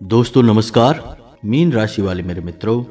दोस्तों नमस्कार। मीन राशि वाले मेरे मित्रों,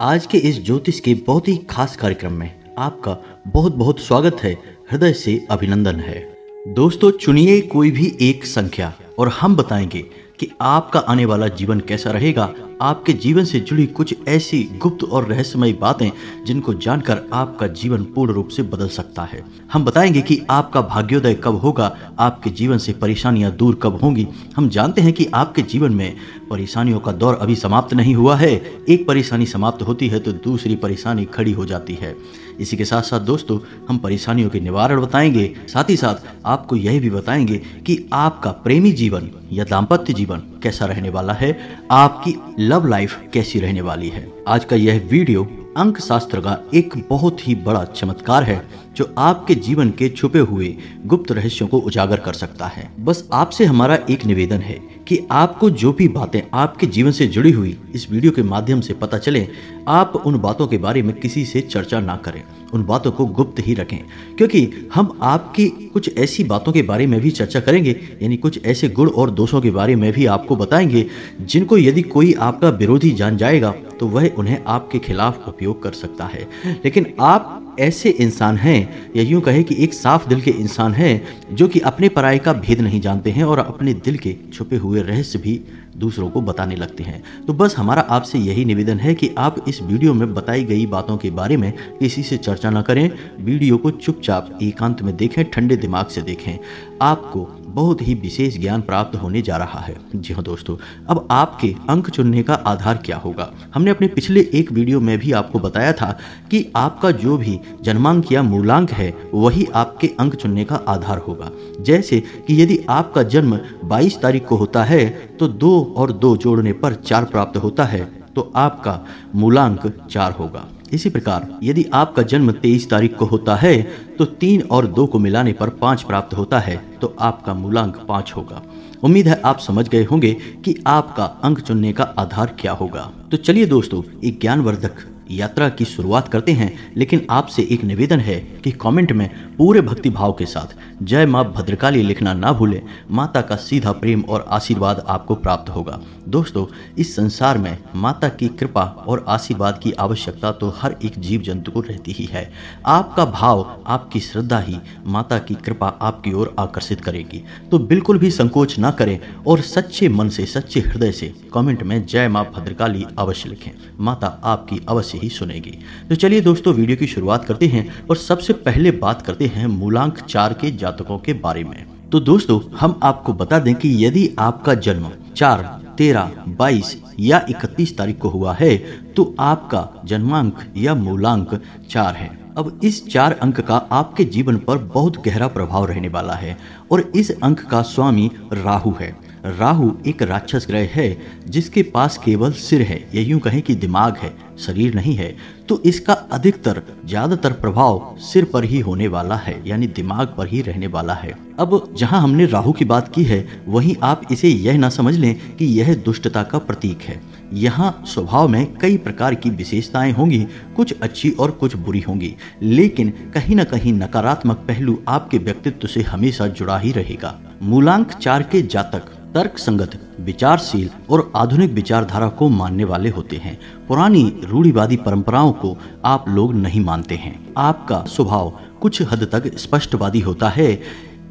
आज के इस ज्योतिष के बहुत ही खास कार्यक्रम में आपका बहुत बहुत स्वागत है, हृदय से अभिनंदन है। दोस्तों चुनिए कोई भी एक संख्या और हम बताएंगे कि आपका आने वाला जीवन कैसा रहेगा। आपके जीवन से जुड़ी कुछ ऐसी गुप्त और रहस्यमयी बातें जिनको जानकर आपका जीवन पूर्ण रूप से बदल सकता है। हम बताएंगे कि आपका भाग्योदय कब होगा, आपके जीवन से परेशानियां दूर कब होंगी। हम जानते हैं कि आपके जीवन में परेशानियों का दौर अभी समाप्त नहीं हुआ है। एक परेशानी समाप्त होती है तो दूसरी परेशानी खड़ी हो जाती है। इसी के साथ साथ दोस्तों हम परेशानियों के निवारण बताएंगे, साथ ही साथ आपको यह भी बताएंगे कि आपका प्रेमी जीवन या दाम्पत्य जीवन कैसा रहने वाला है, आपकी लव लाइफ कैसी रहने वाली है। आज का यह वीडियो अंक शास्त्र का एक बहुत ही बड़ा चमत्कार है जो आपके जीवन के छुपे हुए गुप्त रहस्यों को उजागर कर सकता है। बस आपसे हमारा एक निवेदन है कि आपको जो भी बातें आपके जीवन से जुड़ी हुई इस वीडियो के माध्यम से पता चले, आप उन बातों के बारे में किसी से चर्चा ना करें, उन बातों को गुप्त ही रखें, क्योंकि हम आपकी कुछ ऐसी बातों के बारे में भी चर्चा करेंगे, यानी कुछ ऐसे गुण और दोषों के बारे में भी आपको बताएंगे जिनको यदि कोई आपका विरोधी जान जाएगा तो वह उन्हें आपके खिलाफ उपयोग कर सकता है। लेकिन आप ऐसे इंसान हैं, या यूं कहे कि एक साफ दिल के इंसान हैं जो कि अपने पराये का भेद नहीं जानते हैं और अपने दिल के छुपे हुए रहस्य भी दूसरों को बताने लगते हैं। तो बस हमारा आपसे यही निवेदन है कि आप इस वीडियो में बताई गई बातों के बारे में किसी से चर्चा न करें। वीडियो को चुपचाप एकांत में देखें, ठंडे दिमाग से देखें। आपको बहुत ही विशेष ज्ञान प्राप्त होने जा रहा है। जी हाँ दोस्तों, अब आपके अंक चुनने का आधार क्या होगा। हमने अपने पिछले एक वीडियो में भी आपको बताया था कि आपका जो भी जन्मांक या मूलांक है वही आपके अंक चुनने का आधार होगा। जैसे कि यदि आपका जन्म 22 तारीख को होता है तो 2 और 2 जोड़ने पर 4 प्राप्त होता है, तो आपका मूलांक 4 होगा। इसी प्रकार यदि आपका जन्म 23 तारीख को होता है तो 3 और 2 को मिलाने पर 5 प्राप्त होता है, तो आपका मूलांक 5 होगा। उम्मीद है आप समझ गए होंगे कि आपका अंक चुनने का आधार क्या होगा। तो चलिए दोस्तों एक ज्ञानवर्धक यात्रा की शुरुआत करते हैं, लेकिन आपसे एक निवेदन है कि कमेंट में पूरे भक्ति भाव के साथ जय मां भद्रकाली लिखना ना भूलें। माता का सीधा प्रेम और आशीर्वाद आपको प्राप्त होगा। दोस्तों इस संसार में माता की कृपा और आशीर्वाद की आवश्यकता तो हर एक जीव जंतु को रहती ही है। आपका भाव, आपकी श्रद्धा ही माता की कृपा आपकी ओर आकर्षित करेगी। तो बिल्कुल भी संकोच ना करें और सच्चे मन से, सच्चे हृदय से कमेंट में जय मां भद्रकाली अवश्य लिखें। माता आपकी अवश्य ही सुनेगी। तो चलिए दोस्तों वीडियो की शुरुआत करते हैं और सबसे पहले बात करते हैं मूलांक 4 के जातकों के बारे में। तो दोस्तों हम आपको बता दें कि यदि आपका जन्म 4, 13, 22 या 31 तारीख को हुआ है तो आपका जन्मांक या मूलांक 4 है। अब इस 4 अंक का आपके जीवन पर बहुत गहरा प्रभाव रहने वाला है और इस अंक का स्वामी राहु है। राहु एक राक्षस ग्रह है जिसके पास केवल सिर है, या यूं कहें कि दिमाग है, शरीर नहीं है। तो इसका ज्यादातर प्रभाव सिर पर ही होने वाला है, यानी दिमाग पर ही रहने वाला है। अब जहां हमने राहु की बात की है वहीं आप इसे यह ना समझ लें कि यह दुष्टता का प्रतीक है। यहाँ स्वभाव में कई प्रकार की विशेषताएं होंगी, कुछ अच्छी और कुछ बुरी होंगी, लेकिन कहीं ना कहीं नकारात्मक पहलू आपके व्यक्तित्व से हमेशा जुड़ा ही रहेगा। मूलांक 4 के जातक तर्क संगत, विचारशील और आधुनिक विचारधारा को मानने वाले होते हैं। पुरानी रूढ़िवादी परंपराओं को आप लोग नहीं मानते हैं। आपका स्वभाव कुछ हद तक स्पष्टवादी होता है।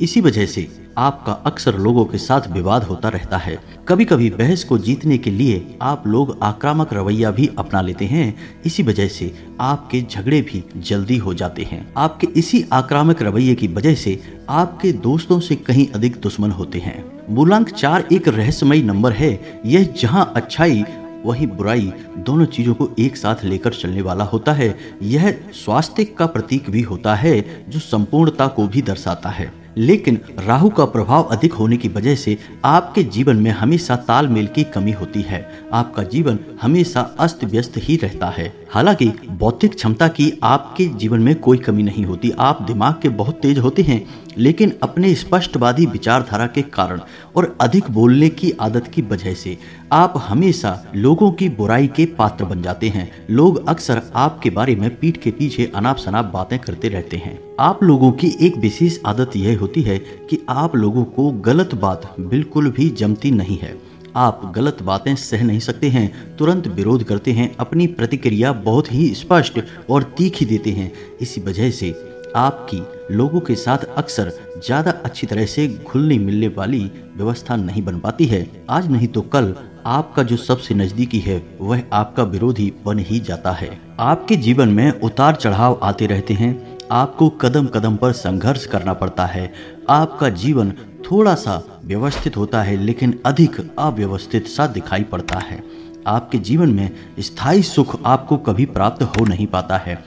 इसी वजह से आपका अक्सर लोगों के साथ विवाद होता रहता है। कभी कभी बहस को जीतने के लिए आप लोग आक्रामक रवैया भी अपना लेते हैं। इसी वजह से आपके झगड़े भी जल्दी हो जाते हैं। आपके इसी आक्रामक रवैये की वजह से आपके दोस्तों से कहीं अधिक दुश्मन होते हैं। मूलांक 4 एक रहस्यमयी नंबर है। यह जहां अच्छाई वहीं बुराई दोनों चीजों को एक साथ लेकर चलने वाला होता है। यह स्वास्थ्य का प्रतीक भी होता है जो संपूर्णता को भी दर्शाता है। लेकिन राहु का प्रभाव अधिक होने की वजह से आपके जीवन में हमेशा तालमेल की कमी होती है। आपका जीवन हमेशा अस्त व्यस्त ही रहता है। हालांकि बौद्धिक क्षमता की आपके जीवन में कोई कमी नहीं होती। आप दिमाग के बहुत तेज होते हैं, लेकिन अपने स्पष्टवादी विचारधारा के कारण और अधिक बोलने की आदत की वजह से आप हमेशा लोगों की बुराई के पात्र बन जाते हैं। लोग अक्सर आपके बारे में पीठ के पीछे अनाप शनाप बातें करते रहते हैं। आप लोगों की एक विशेष आदत यह होती है कि आप लोगों को गलत बात बिल्कुल भी जमती नहीं है। आप गलत बातें सह नहीं सकते हैं, तुरंत विरोध करते हैं, अपनी प्रतिक्रिया बहुत ही स्पष्ट और तीखी देते हैं। इसी वजह से आपकी लोगों के साथ अक्सर ज़्यादा अच्छी तरह से घुलने मिलने वाली व्यवस्था नहीं बन पाती है। आज नहीं तो कल आपका जो सबसे नजदीकी है वह आपका विरोधी बन ही जाता है। आपके जीवन में उतार चढ़ाव आते रहते हैं, आपको कदम कदम पर संघर्ष करना पड़ता है। आपका जीवन थोड़ा सा व्यवस्थित होता है लेकिन अधिक अव्यवस्थित सा दिखाई पड़ता है। आपके जीवन में स्थायी सुख आपको कभी प्राप्त हो नहीं पाता है।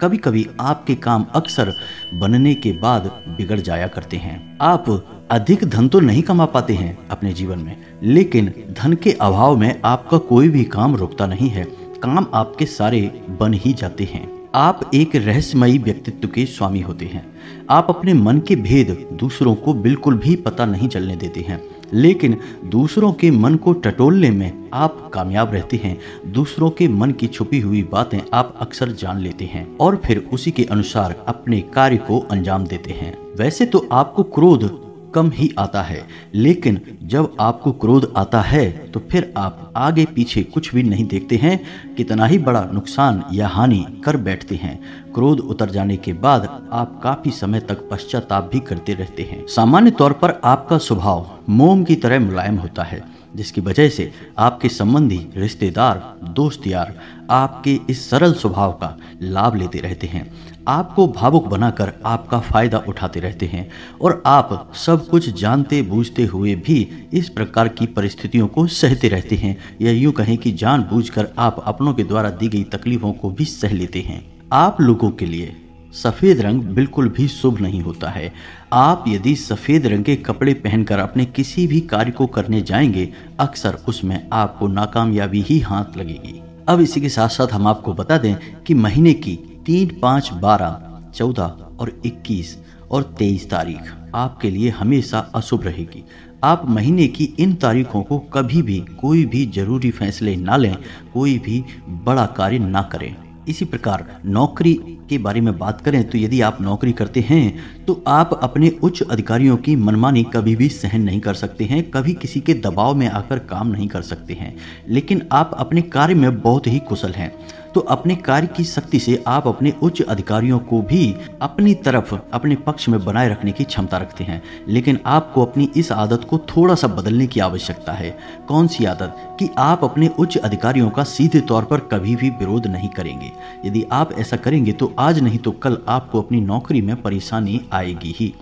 कभी कभी आपके काम अक्सर बनने के बाद बिगड़ जाया करते हैं। आप अधिक धन तो नहीं कमा पाते हैं अपने जीवन में, लेकिन धन के अभाव में आपका कोई भी काम रुकता नहीं है। काम आपके सारे बन ही जाते हैं। आप एक रहस्यमयी व्यक्तित्व के स्वामी होते हैं। आप अपने मन के भेद दूसरों को बिल्कुल भी पता नहीं चलने देते हैं, लेकिन दूसरों के मन को टटोलने में आप कामयाब रहते हैं। दूसरों के मन की छुपी हुई बातें आप अक्सर जान लेते हैं और फिर उसी के अनुसार अपने कार्य को अंजाम देते हैं। वैसे तो आपको क्रोध कम ही आता है, लेकिन जब आपको क्रोध आता है तो फिर आप आगे पीछे कुछ भी नहीं देखते हैं, कितना ही बड़ा नुकसान या हानि कर बैठते हैं। क्रोध उतर जाने के बाद आप काफी समय तक पश्चाताप भी करते रहते हैं। सामान्य तौर पर आपका स्वभाव मोम की तरह मुलायम होता है, जिसकी वजह से आपके संबंधी, रिश्तेदार, दोस्त यार आपके इस सरल स्वभाव का लाभ लेते रहते हैं। आपको भावुक बनाकर आपका फायदा उठाते रहते हैं और आप सब कुछ जानते बूझते हुए भी इस प्रकार की परिस्थितियों को सहते रहते हैं, या यूं कहें कि जानबूझकर आप अपनों के द्वारा दी गई तकलीफों को भी सह लेते हैं। आप लोगों के लिए सफ़ेद रंग बिल्कुल भी शुभ नहीं होता है। आप यदि सफ़ेद रंग के कपड़े पहनकर अपने किसी भी कार्य को करने जाएंगे, अक्सर उसमें आपको नाकामयाबी ही हाथ लगेगी। अब इसी के साथ साथ हम आपको बता दें कि महीने की 3, 5, 12, 14 और 21 और 23 तारीख आपके लिए हमेशा अशुभ रहेगी। आप महीने की इन तारीखों को कभी भी कोई भी जरूरी फैसले ना लें, कोई भी बड़ा कार्य ना करें। इसी प्रकार नौकरी के बारे में बात करें तो यदि आप नौकरी करते हैं तो आप अपने उच्च अधिकारियों की मनमानी कभी भी सहन नहीं कर सकते हैं, कभी किसी के दबाव में आकर काम नहीं कर सकते हैं। लेकिन आप अपने कार्य में बहुत ही कुशल हैं, तो अपने कार्य की शक्ति से आप अपने उच्च अधिकारियों को भी अपनी तरफ, अपने पक्ष में बनाए रखने की क्षमता रखते हैं। लेकिन आपको अपनी इस आदत को थोड़ा सा बदलने की आवश्यकता है। कौन सी आदत? कि आप अपने उच्च अधिकारियों का सीधे तौर पर कभी भी विरोध नहीं करेंगे। यदि आप ऐसा करेंगे तो आज नहीं तो कल आपको अपनी नौकरी में परेशानी आएगी ही।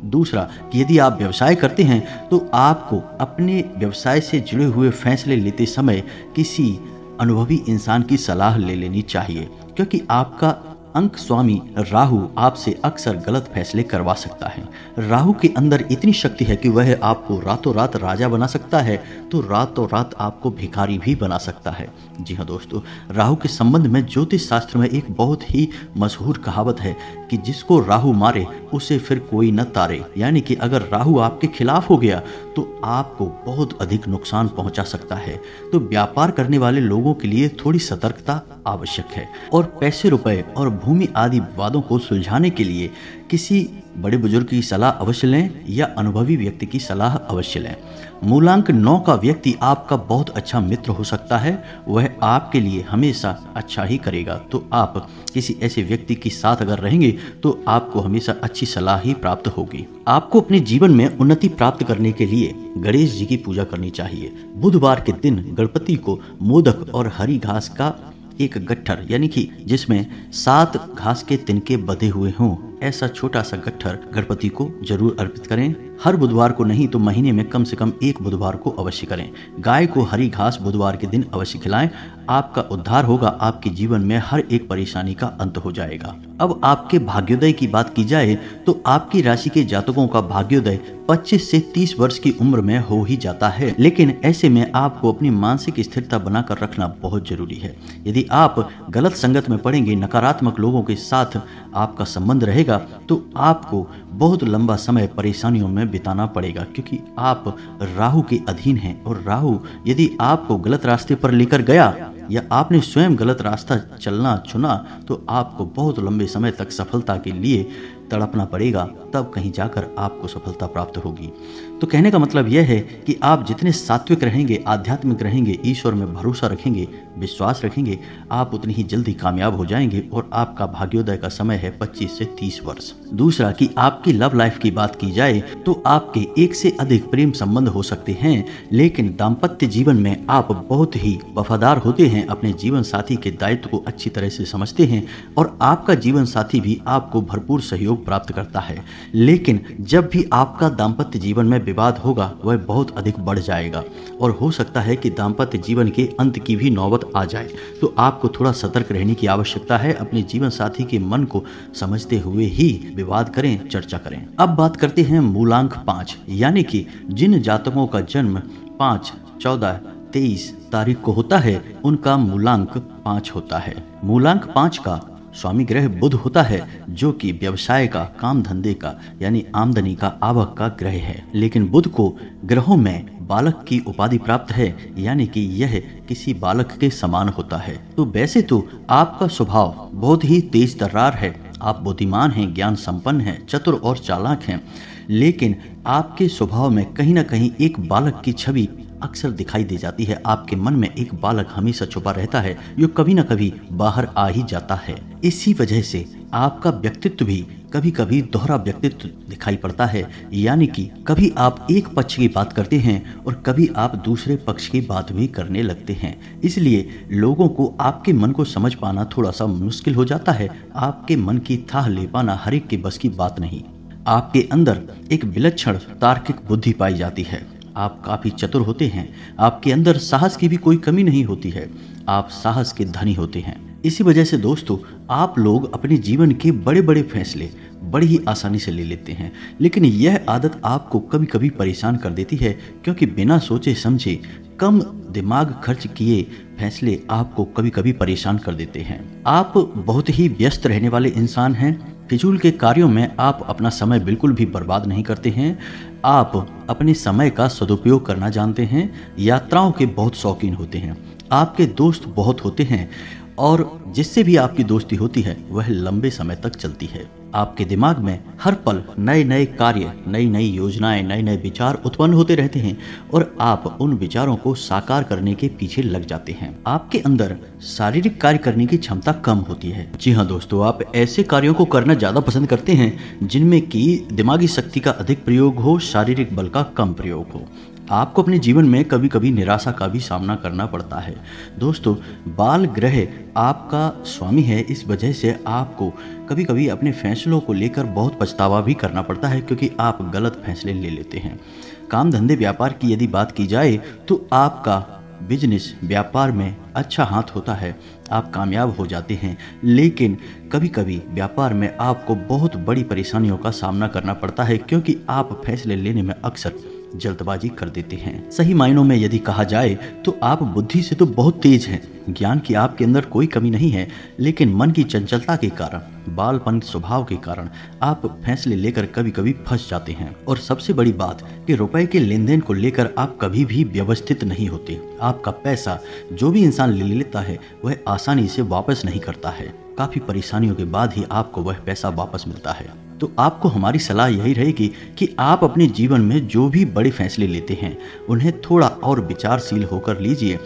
दूसरा कि यदि आप व्यवसाय करते हैं तो आपको अपने व्यवसाय से जुड़े हुए फैसले लेते समय किसी अनुभवी इंसान की सलाह ले लेनी चाहिए, क्योंकि आपका अंक स्वामी राहु आपसे अक्सर गलत फैसले करवा सकता है। राहु के अंदर इतनी शक्ति है कि वह आपको रातों रात राजा बना सकता है तो रातों रात आपको भिखारी भी बना सकता है। जी हाँ दोस्तों, राहु के संबंध में ज्योतिष शास्त्र में एक बहुत ही मशहूर कहावत है कि जिसको राहु मारे उसे फिर कोई न तारे। यानी कि अगर राहु आपके खिलाफ हो गया तो आपको बहुत अधिक नुकसान पहुंचा सकता है। तो व्यापार करने वाले लोगों के लिए थोड़ी सतर्कता आवश्यक है और पैसे, रुपए और भूमि आदि विवादों को सुलझाने के लिए किसी बड़े बुजुर्ग की सलाह अवश्य लें या अनुभवी व्यक्ति की सलाह अवश्य लें। मूलांक 9 का व्यक्ति आपका बहुत अच्छा मित्र हो सकता है, वह आपके लिए हमेशा अच्छा ही करेगा। तो आप किसी ऐसे व्यक्ति के साथ अगर रहेंगे तो आपको हमेशा अच्छी सलाह ही प्राप्त होगी। आपको अपने जीवन में उन्नति प्राप्त करने के लिए गणेश जी की पूजा करनी चाहिए। बुधवार के दिन गणपति को मोदक और हरी घास का एक गट्ठर, यानी कि जिसमें 7 घास के तिनके बंधे हुए हों, ऐसा छोटा सा गट्ठर गणपति को जरूर अर्पित करें। हर बुधवार को नहीं तो महीने में कम से कम एक बुधवार को अवश्य करें। गाय को हरी घास बुधवार के दिन अवश्य खिलाएं। आपका उद्धार होगा, आपके जीवन में हर एक परेशानी का अंत हो जाएगा। अब आपके भाग्योदय की बात की जाए तो आपकी राशि के जातकों का भाग्योदय 25 से 30 वर्ष की उम्र में हो ही जाता है। लेकिन ऐसे में आपको अपनी मानसिक स्थिरता बनाकर रखना बहुत जरूरी है। यदि आप गलत संगत में पड़ेंगे, नकारात्मक लोगों के साथ आपका संबंध रहेगा तो आपको बहुत लंबा समय परेशानियों में बिताना पड़ेगा, क्योंकि आप राहु के अधीन हैं। और राहु यदि आपको गलत रास्ते पर लेकर गया या आपने स्वयं गलत रास्ता चलना चुना तो आपको बहुत लंबे समय तक सफलता के लिए तड़पना पड़ेगा, तब कहीं जाकर आपको सफलता प्राप्त होगी। तो तो कहने का मतलब यह है कि आप जितने सात्विक रहेंगे, आध्यात्मिक रहेंगे, ईश्वर में भरोसा रखेंगे, विश्वास रखेंगे, आप उतनी ही जल्दी कामयाब हो जाएंगे और आपका भाग्योदय का समय है 25 से 30 वर्ष। दूसरा कि आपकी लव लाइफ की बात की जाए तो आपके एक से अधिक प्रेम संबंध हो सकते हैं, लेकिन दाम्पत्य जीवन में आप बहुत ही वफादार होते हैं, अपने जीवन साथी के दायित्व को अच्छी तरह से समझते हैं और आपका जीवन साथी भी आपको भरपूर सहयोग प्राप्त करता है। लेकिन जब भी आपका दाम्पत्य जीवन में विवाद होगा वह बहुत अधिक बढ़ जाएगा और हो सकता है कि दाम्पत्य जीवन के अंत की भी नौबत आ जाए। तो आपको थोड़ा सतर्क रहने की आवश्यकता है। अपने जीवन साथी के मन को समझते हुए ही विवाद करें, चर्चा करें। अब बात करते हैं मूलांक 5, यानी कि जिन जातकों का जन्म 5, 14, 23 तारीख को होता है उनका मूलांक 5 होता है। मूलांक 5 का स्वामी ग्रह बुध होता है, जो कि व्यवसाय का, काम धंधे का यानी आमदनी का, आवक का ग्रह है। लेकिन बुध को ग्रहों में बालक की उपाधि प्राप्त है, यानी कि यह किसी बालक के समान होता है। तो वैसे तो आपका स्वभाव बहुत ही तेज तर्रार है, आप बुद्धिमान हैं, ज्ञान संपन्न हैं, चतुर और चालाक हैं, लेकिन आपके स्वभाव में कहीं ना कहीं एक बालक की छवि अक्सर दिखाई दे जाती है। आपके मन में एक बालक हमेशा छुपा रहता है जो कभी ना कभी बाहर आ ही जाता है। इसी वजह से आपका व्यक्तित्व भी कभी कभी दोहरा व्यक्तित्व दिखाई पड़ता है, यानी कि कभी आप एक पक्ष की बात करते हैं और कभी आप दूसरे पक्ष की बात भी करने लगते हैं। इसलिए लोगों को आपके मन को समझ पाना थोड़ा सा मुश्किल हो जाता है। आपके मन की थाह ले पाना हर एक के बस की बात नहीं। आपके अंदर एक विलक्षण तार्किक बुद्धि पाई जाती है। आप काफ़ी चतुर होते हैं, आपके अंदर साहस की भी कोई कमी नहीं होती है, आप साहस के धनी होते हैं। इसी वजह से दोस्तों आप लोग अपने जीवन के बड़े बड़े फैसले बड़ी ही आसानी से ले लेते हैं, लेकिन यह आदत आपको कभी कभी परेशान कर देती है, क्योंकि बिना सोचे समझे कम दिमाग खर्च किए फैसले आपको कभी कभी परेशान कर देते हैं। आप बहुत ही व्यस्त रहने वाले इंसान हैं। फिजूल के कार्यों में आप अपना समय बिल्कुल भी बर्बाद नहीं करते हैं। आप अपने समय का सदुपयोग करना जानते हैं। यात्राओं के बहुत शौकीन होते हैं। आपके दोस्त बहुत होते हैं और जिससे भी आपकी दोस्ती होती है वह लंबे समय तक चलती है। आपके दिमाग में हर पल नए नए कार्य, नई नई योजनाएं, नए नए विचार उत्पन्न होते रहते हैं और आप उन विचारों को साकार करने के पीछे लग जाते हैं। आपके अंदर शारीरिक कार्य करने की क्षमता कम होती है। जी हाँ दोस्तों, आप ऐसे कार्यों को करना ज्यादा पसंद करते हैं जिनमें कि दिमागी शक्ति का अधिक प्रयोग हो, शारीरिक बल का कम प्रयोग हो। आपको अपने जीवन में कभी कभी निराशा का भी सामना करना पड़ता है। दोस्तों, बाल ग्रह आपका स्वामी है, इस वजह से आपको कभी कभी अपने फैसलों को लेकर बहुत पछतावा भी करना पड़ता है, क्योंकि आप गलत फैसले ले लेते हैं। काम धंधे व्यापार की यदि बात की जाए तो आपका बिजनेस व्यापार में अच्छा हाथ होता है, आप कामयाब हो जाते हैं, लेकिन कभी कभी व्यापार में आपको बहुत बड़ी परेशानियों का सामना करना पड़ता है, क्योंकि आप फैसले लेने में अक्सर जल्दबाजी कर देते हैं। सही मायनों में यदि कहा जाए तो आप बुद्धि से तो बहुत तेज हैं, ज्ञान की आपके अंदर कोई कमी नहीं है, लेकिन मन की चंचलता के कारण, बालपन स्वभाव के कारण आप फैसले लेकर कभी कभी फंस जाते हैं। और सबसे बड़ी बात कि रुपए के लेन देन को लेकर आप कभी भी व्यवस्थित नहीं होते। आपका पैसा जो भी इंसान ले लेता है वह आसानी से वापस नहीं करता है। काफी परेशानियों के बाद ही आपको वह पैसा वापस मिलता है। तो आपको हमारी सलाह यही रहेगी कि आप अपने जीवन में जो भी बड़े फैसले लेते हैं उन्हें थोड़ा और विचारशील होकर लीजिए।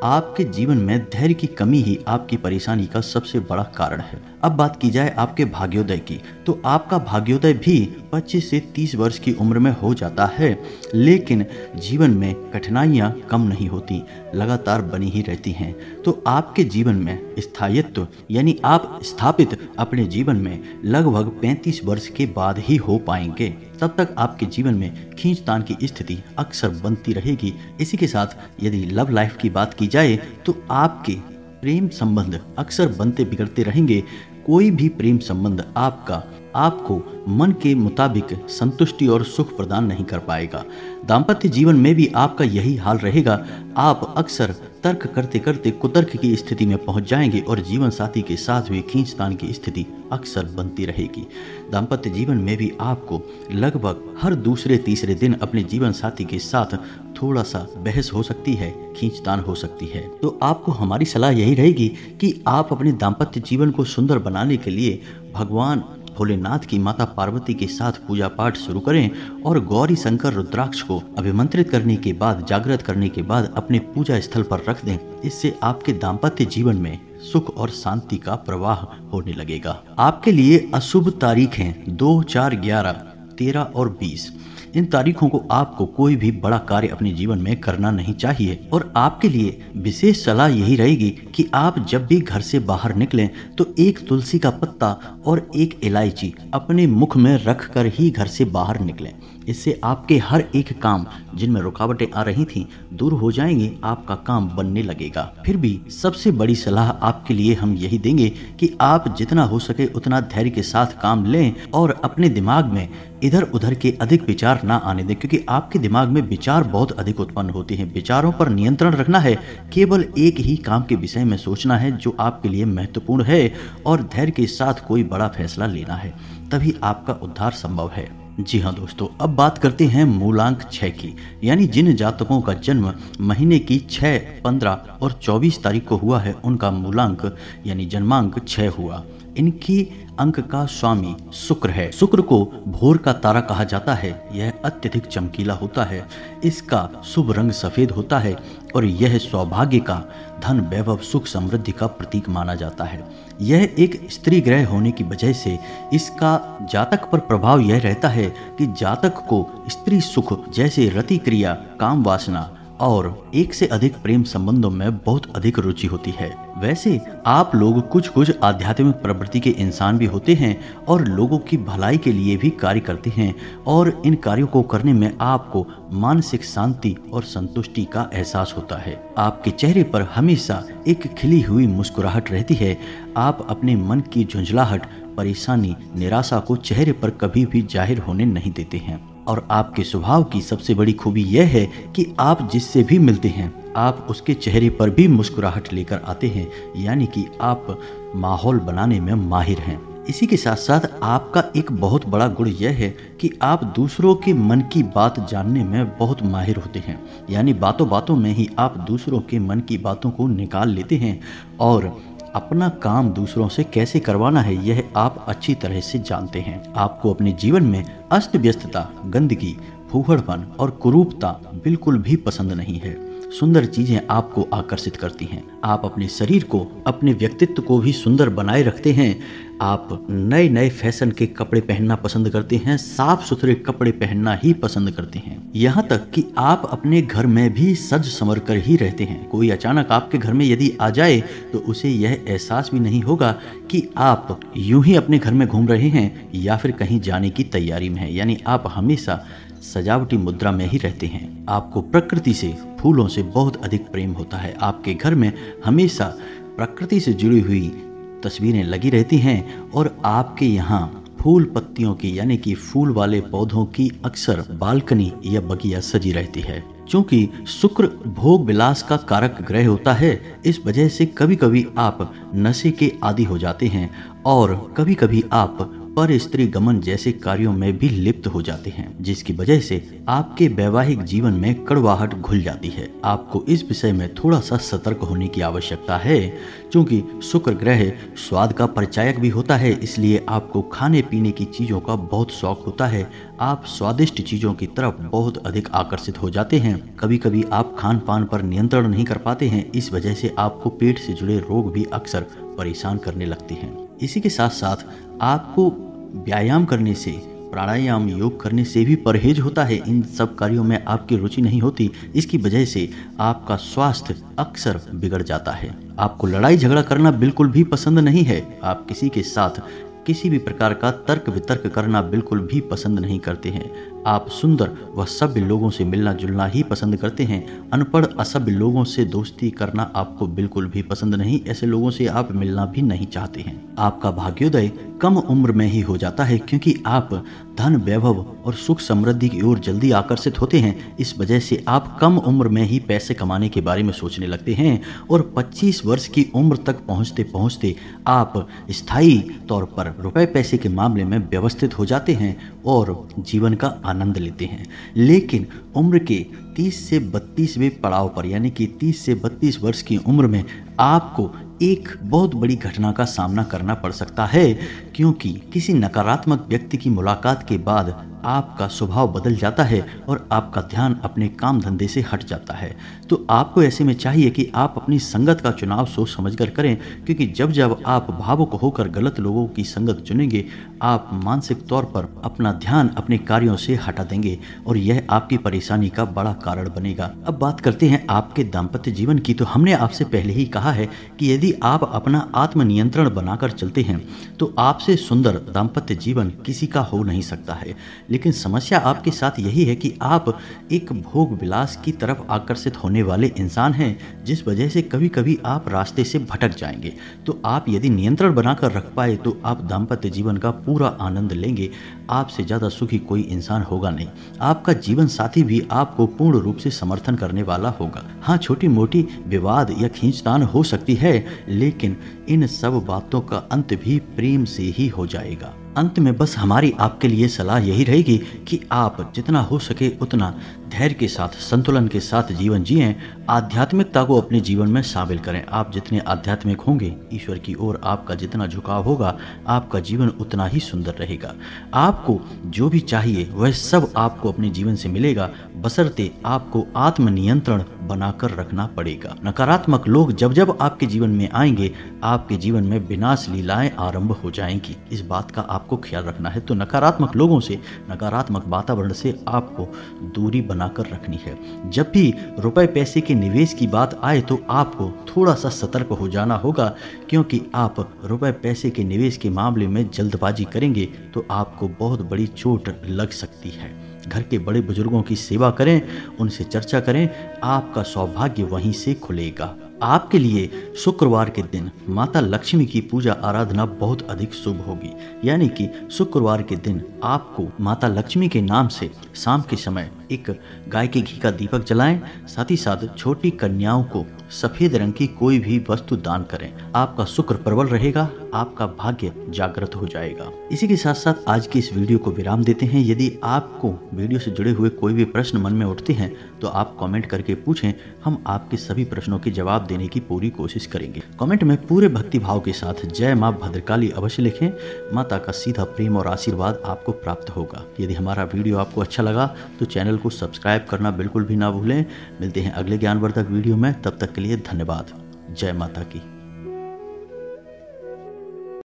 आपके जीवन में धैर्य की कमी ही आपकी परेशानी का सबसे बड़ा कारण है। अब बात की जाए आपके भाग्योदय की, तो आपका भाग्योदय भी 25 से 30 वर्ष की उम्र में हो जाता है, लेकिन जीवन में कठिनाइयाँ कम नहीं होती, लगातार बनी ही रहती हैं। तो आपके जीवन में स्थायित्व यानी आप स्थापित अपने जीवन में लगभग 35 वर्ष के बाद ही हो पाएंगे। तब तक आपके जीवन में खींचतान की स्थिति अक्सर बनती रहेगी। इसी के साथ यदि लव लाइफ की बात की जाए तो आपके प्रेम संबंध अक्सर बनते बिगड़ते रहेंगे। कोई भी प्रेम संबंध आपको मन के मुताबिक संतुष्टि और सुख प्रदान नहीं कर पाएगा। दाम्पत्य जीवन में भी आपका यही हाल रहेगा। आप अक्सर तर्क करते करते कुतर्क की स्थिति में पहुंच जाएंगे और जीवन साथी के साथ भी खींचतान की स्थिति अक्सर बनती रहेगी। दाम्पत्य जीवन में भी आपको लगभग हर दूसरे तीसरे दिन अपने जीवन साथी के साथ थोड़ा सा बहस हो सकती है, खींचतान हो सकती है। तो आपको हमारी सलाह यही रहेगी कि आप अपने दाम्पत्य जीवन को सुंदर बनाने के लिए भगवान भोलेनाथ की माता पार्वती के साथ पूजा पाठ शुरू करें और गौरी शंकर रुद्राक्ष को अभिमंत्रित करने के बाद, जागृत करने के बाद अपने पूजा स्थल पर रख दें। इससे आपके दाम्पत्य जीवन में सुख और शांति का प्रवाह होने लगेगा। आपके लिए अशुभ तारीख हैं 2, 4, 11, 13 और 20। इन तारीखों को आपको कोई भी बड़ा कार्य अपने जीवन में करना नहीं चाहिए और आपके लिए विशेष सलाह यही रहेगी कि आप जब भी घर से बाहर निकलें तो एक तुलसी का पत्ता और एक इलायची अपने मुख में रख कर ही घर से बाहर निकलें। इससे आपके हर एक काम जिनमें रुकावटें आ रही थीं दूर हो जाएंगी, आपका काम बनने लगेगा। फिर भी सबसे बड़ी सलाह आपके लिए हम यही देंगे कि आप जितना हो सके उतना धैर्य के साथ काम लें और अपने दिमाग में इधर उधर के अधिक विचार ना आने दें, क्योंकि आपके दिमाग में विचार बहुत अधिक उत्पन्न होते हैं। विचारों पर नियंत्रण रखना है, केवल एक ही काम के विषय में सोचना है जो आपके लिए महत्वपूर्ण है और धैर्य के साथ कोई बड़ा फैसला लेना है, तभी आपका उद्धार संभव है। जी हाँ दोस्तों, अब बात करते हैं मूलांक 6 की, यानी जिन जातकों का जन्म महीने की 6, 15 और 24 तारीख को हुआ है उनका मूलांक यानी जन्मांक 6 हुआ। इनकी अंक का स्वामी शुक्र है। शुक्र को भोर का तारा कहा जाता है। यह अत्यधिक चमकीला होता है, इसका शुभ रंग सफेद होता है और यह सौभाग्य का, धन, वैभव, सुख, समृद्धि का प्रतीक माना जाता है। यह एक स्त्री ग्रह होने की वजह से इसका जातक पर प्रभाव यह रहता है कि जातक को स्त्री सुख जैसे रति क्रिया, काम वासना और एक से अधिक प्रेम संबंधों में बहुत अधिक रुचि होती है। वैसे आप लोग कुछ आध्यात्मिक प्रवृत्ति के इंसान भी होते हैं और लोगों की भलाई के लिए भी कार्य करते हैं और इन कार्यों को करने में आपको मानसिक शांति और संतुष्टि का एहसास होता है। आपके चेहरे पर हमेशा एक खिली हुई मुस्कुराहट रहती है। आप अपने मन की झुंझलाहट, परेशानी, निराशा को चेहरे पर कभी भी जाहिर होने नहीं देते हैं और आपके स्वभाव की सबसे बड़ी खूबी यह है कि आप जिससे भी मिलते हैं आप उसके चेहरे पर भी मुस्कुराहट लेकर आते हैं, यानी कि आप माहौल बनाने में माहिर हैं। इसी के साथ साथ आपका एक बहुत बड़ा गुण यह है कि आप दूसरों के मन की बात जानने में बहुत माहिर होते हैं, यानी बातों बातों में ही आप दूसरों के मन की बातों को निकाल लेते हैं और अपना काम दूसरों से कैसे करवाना है यह आप अच्छी तरह से जानते हैं। आपको अपने जीवन में अस्त व्यस्तता, गंदगी, फूहड़पन और कुरूपता बिल्कुल भी पसंद नहीं है। सुंदर चीजें आपको आकर्षित करती हैं। आप अपने शरीर को, अपने व्यक्तित्व को भी सुंदर बनाए रखते हैं। आप नए नए फैशन के कपड़े पहनना पसंद करते हैं, साफ सुथरे कपड़े पहनना ही पसंद करते हैं। यहाँ तक कि आप अपने घर में भी सज संवर कर ही रहते हैं। कोई अचानक आपके घर में यदि आ जाए तो उसे यह एहसास भी नहीं होगा कि आप यूं ही अपने घर में घूम रहे हैं या फिर कहीं जाने की तैयारी में हैं, यानी आप हमेशा सजावटी मुद्रा में ही रहते हैं। आपको प्रकृति से, फूलों से बहुत अधिक प्रेम होता है। आपके घर में हमेशा प्रकृति से जुड़ी हुई तस्वीरें लगी रहती हैं और आपके यहाँ फूल पत्तियों की यानी कि फूल वाले पौधों की अक्सर बालकनी या बगिया सजी रहती है। क्योंकि शुक्र भोग विलास का कारक ग्रह होता है, इस वजह से कभी कभी आप नशे के आदी हो जाते हैं और कभी कभी आप पर स्त्री गमन जैसे कार्यों में भी लिप्त हो जाते हैं, जिसकी वजह से आपके वैवाहिक जीवन में कड़वाहट घुल जाती है। आपको इस विषय में थोड़ा सा सतर्क होने की आवश्यकता है, क्योंकि शुक्र ग्रह स्वाद का परिचायक भी होता है, इसलिए आपको खाने पीने की चीजों का बहुत शौक होता है। आप स्वादिष्ट चीजों की तरफ बहुत अधिक आकर्षित हो जाते हैं। कभी कभी आप खान पान पर नियंत्रण नहीं कर पाते हैं, इस वजह से आपको पेट से जुड़े रोग भी अक्सर परेशान करने लगते हैं। इसी के साथ साथ आपको व्यायाम करने से, प्राणायाम, योग करने से भी परहेज होता है। इन सब कार्यों में आपकी रुचि नहीं होती, इसकी वजह से आपका स्वास्थ्य अक्सर बिगड़ जाता है। आपको लड़ाई झगड़ा करना बिल्कुल भी पसंद नहीं है। आप किसी के साथ किसी भी प्रकार का तर्क वितर्क करना बिल्कुल भी पसंद नहीं करते हैं। आप सुंदर व सभ्य लोगों से मिलना जुलना ही पसंद करते हैं। अनपढ़ असभ्य लोगों से दोस्ती करना आपको बिल्कुल भी पसंद नहीं, ऐसे लोगों से आप मिलना भी नहीं चाहते हैं। आपका भाग्योदय कम उम्र में ही हो जाता है, क्योंकि आप धन, वैभव और सुख समृद्धि की ओर जल्दी आकर्षित होते हैं। इस वजह से आप कम उम्र में ही पैसे कमाने के बारे में सोचने लगते हैं और 25 वर्ष की उम्र तक पहुंचते पहुंचते आप स्थायी तौर पर रुपए पैसे के मामले में व्यवस्थित हो जाते हैं और जीवन का आनंद लेते हैं। लेकिन उम्र के 30 से 32वें पड़ाव पर, यानी कि 30 से 32 वर्ष की उम्र में आपको एक बहुत बड़ी घटना का सामना करना पड़ सकता है, क्योंकि किसी नकारात्मक व्यक्ति की मुलाकात के बाद आपका स्वभाव बदल जाता है और आपका ध्यान अपने काम धंधे से हट जाता है। तो आपको ऐसे में चाहिए कि आप अपनी संगत का चुनाव सोच समझकर करें, क्योंकि जब जब आप भावुक होकर गलत लोगों की संगत चुनेंगे, आप मानसिक तौर पर अपना ध्यान अपने कार्यों से हटा देंगे और यह आपकी परेशानी का बड़ा कारण बनेगा। अब बात करते हैं आपके दाम्पत्य जीवन की। तो हमने आपसे पहले ही कहा है कि यदि आप अपना आत्मनियंत्रण बनाकर चलते हैं तो आपसे सुंदर दाम्पत्य जीवन किसी का हो नहीं सकता है। लेकिन समस्या आपके साथ यही है कि आप एक भोग विलास की तरफ आकर्षित होने वाले इंसान हैं, जिस वजह से कभी कभी आप रास्ते से भटक जाएंगे। तो आप यदि नियंत्रण बनाकर रख पाए तो आप दाम्पत्य जीवन का पूरा आनंद लेंगे। आपसे ज़्यादा सुखी कोई इंसान होगा नहीं। आपका जीवन साथी भी आपको पूर्ण रूप से समर्थन करने वाला होगा। हाँ, छोटी मोटी विवाद या खींचतान हो सकती है, लेकिन इन सब बातों का अंत भी प्रेम से ही हो जाएगा। अंत में बस हमारी आपके लिए सलाह यही रहेगी कि आप जितना हो सके उतना धैर्य के साथ, संतुलन के साथ जीवन जिएं। आध्यात्मिकता को अपने जीवन में शामिल करें। आप जितने आध्यात्मिक होंगे, ईश्वर की ओर आपका जितना झुकाव होगा, आपका जीवन उतना ही सुंदर रहेगा। आपको जो भी चाहिए वह सब आपको अपने जीवन से मिलेगा, बशर्ते आपको आत्मनियंत्रण बनाकर रखना पड़ेगा। नकारात्मक लोग जब जब आपके जीवन में आएंगे, आपके जीवन में विनाश लीलाएं आरंभ हो जाएंगी। इस बात का आपको ख्याल रखना है। तो नकारात्मक लोगों से, नकारात्मक वातावरण से आपको दूरी बनाकर रखनी है। जब भी रुपए पैसे के निवेश की बात आए तो आपको थोड़ा सा सतर्क हो जाना होगा, क्योंकि आप रुपए पैसे के निवेश के मामले में जल्दबाजी करेंगे तो आपको बहुत बड़ी चोट लग सकती है। घर के बड़े बुजुर्गों की सेवा करें, उनसे चर्चा करें, आपका सौभाग्य वहीं से खुलेगा। आपके लिए शुक्रवार के दिन माता लक्ष्मी की पूजा आराधना बहुत अधिक शुभ होगी। यानी कि शुक्रवार के दिन आपको माता लक्ष्मी के नाम से शाम के समय एक गाय के घी का दीपक जलाएं। साथ ही साथ छोटी कन्याओं को सफेद रंग की कोई भी वस्तु दान करें। आपका शुक्र प्रबल रहेगा, आपका भाग्य जागृत हो जाएगा। इसी के साथ साथ आज की इस वीडियो को विराम देते हैं। यदि आपको वीडियो से जुड़े हुए कोई भी प्रश्न मन में उठते हैं तो आप कमेंट करके पूछें, हम आपके सभी प्रश्नों के जवाब देने की पूरी कोशिश करेंगे। कमेंट में पूरे भक्ति भाव के साथ जय मां भद्रकाली अवश्य लिखें। माता का सीधा प्रेम और आशीर्वाद आपको प्राप्त होगा। यदि हमारा वीडियो आपको अच्छा लगा तो चैनल को सब्सक्राइब करना बिल्कुल भी ना भूलें। मिलते हैं अगले ज्ञानवर्धक वीडियो में, तब तक के लिए धन्यवाद। जय माता की।